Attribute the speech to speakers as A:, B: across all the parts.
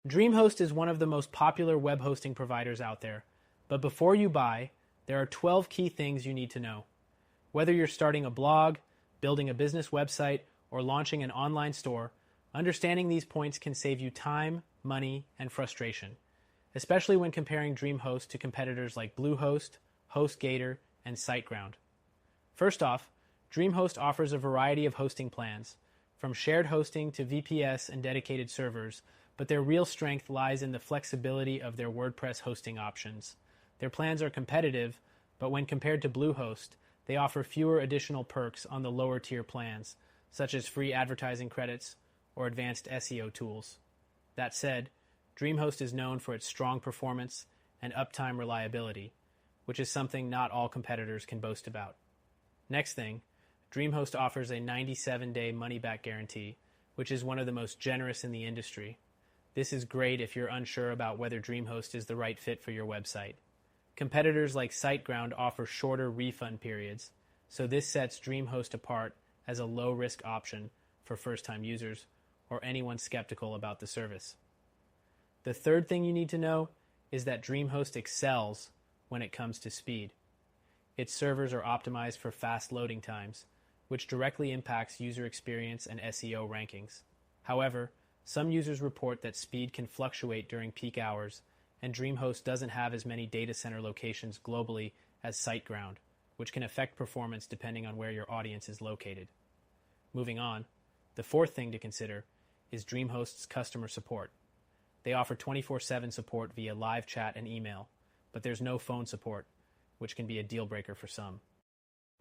A: DreamHost is one of the most popular web hosting providers out there, but before you buy, there are 12 key things you need to know. Whether you're starting a blog, building a business website, or launching an online store, understanding these points can save you time, money, and frustration, especially when comparing DreamHost to competitors like Bluehost, HostGator, and SiteGround. First off, DreamHost offers a variety of hosting plans, from shared hosting to VPS and dedicated servers, but their real strength lies in the flexibility of their WordPress hosting options. Their plans are competitive, but when compared to Bluehost, they offer fewer additional perks on the lower tier plans, such as free advertising credits or advanced SEO tools. That said, DreamHost is known for its strong performance and uptime reliability, which is something not all competitors can boast about. Next thing, DreamHost offers a 97-day money-back guarantee, which is one of the most generous in the industry. This is great if you're unsure about whether DreamHost is the right fit for your website. Competitors like SiteGround offer shorter refund periods, so this sets DreamHost apart as a low-risk option for first-time users or anyone skeptical about the service. The third thing you need to know is that DreamHost excels when it comes to speed. Its servers are optimized for fast loading times, which directly impacts user experience and SEO rankings. However, some users report that speed can fluctuate during peak hours, and DreamHost doesn't have as many data center locations globally as SiteGround, which can affect performance depending on where your audience is located. Moving on, the fourth thing to consider is DreamHost's customer support. They offer 24/7 support via live chat and email, but there's no phone support, which can be a deal breaker for some.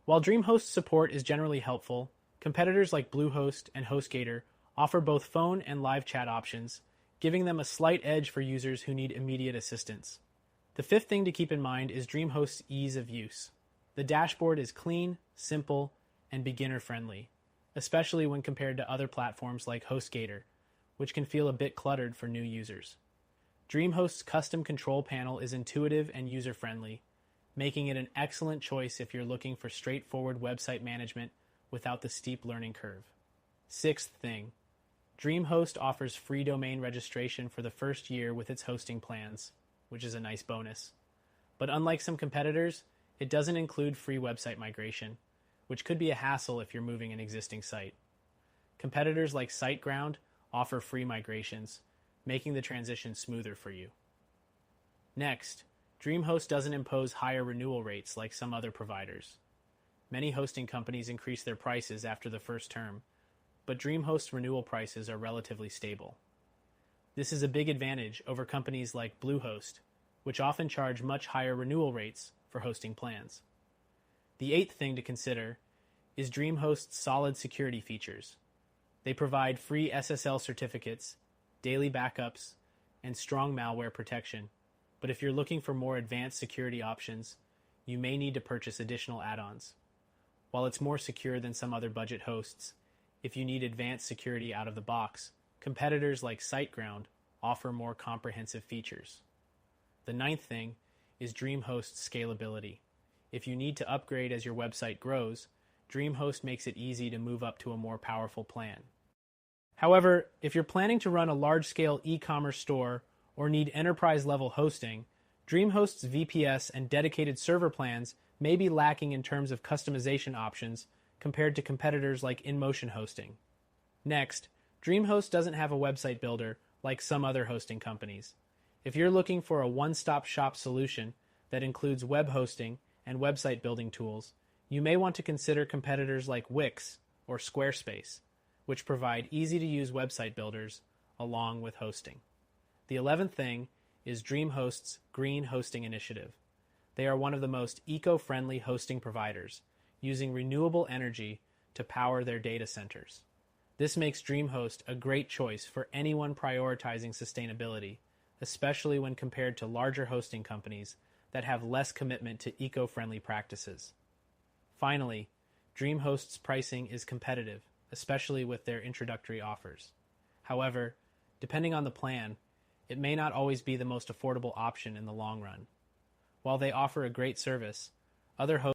A: While DreamHost's support is generally helpful, competitors like Bluehost and HostGator offer both phone and live chat options, giving them a slight edge for users who need immediate assistance. The fifth thing to keep in mind is DreamHost's ease of use. The dashboard is clean, simple, and beginner-friendly, especially when compared to other platforms like HostGator, which can feel a bit cluttered for new users. DreamHost's custom control panel is intuitive and user-friendly, making it an excellent choice if you're looking for straightforward website management without the steep learning curve. Sixth thing, DreamHost offers free domain registration for the first year with its hosting plans, which is a nice bonus. But unlike some competitors, it doesn't include free website migration, which could be a hassle if you're moving an existing site. Competitors like SiteGround offer free migrations, making the transition smoother for you. Next, DreamHost doesn't impose higher renewal rates like some other providers. Many hosting companies increase their prices after the first term, but DreamHost's renewal prices are relatively stable. This is a big advantage over companies like Bluehost, which often charge much higher renewal rates for hosting plans. The eighth thing to consider is DreamHost's solid security features. They provide free SSL certificates, daily backups, and strong malware protection. But if you're looking for more advanced security options, you may need to purchase additional add-ons. While it's more secure than some other budget hosts, if you need advanced security out of the box, competitors like SiteGround offer more comprehensive features. The ninth thing is DreamHost's scalability. If you need to upgrade as your website grows, DreamHost makes it easy to move up to a more powerful plan. However, if you're planning to run a large-scale e-commerce store or need enterprise-level hosting, DreamHost's VPS and dedicated server plans may be lacking in terms of customization options compared to competitors like InMotion Hosting. Next, DreamHost doesn't have a website builder like some other hosting companies. If you're looking for a one-stop-shop solution that includes web hosting and website building tools, you may want to consider competitors like Wix or Squarespace, which provide easy-to-use website builders along with hosting. The 11th thing is DreamHost's Green Hosting Initiative. They are one of the most eco-friendly hosting providers, using renewable energy to power their data centers. This makes DreamHost a great choice for anyone prioritizing sustainability, especially when compared to larger hosting companies that have less commitment to eco-friendly practices. Finally, DreamHost's pricing is competitive, especially with their introductory offers. However, depending on the plan, it may not always be the most affordable option in the long run. While they offer a great service, other hosts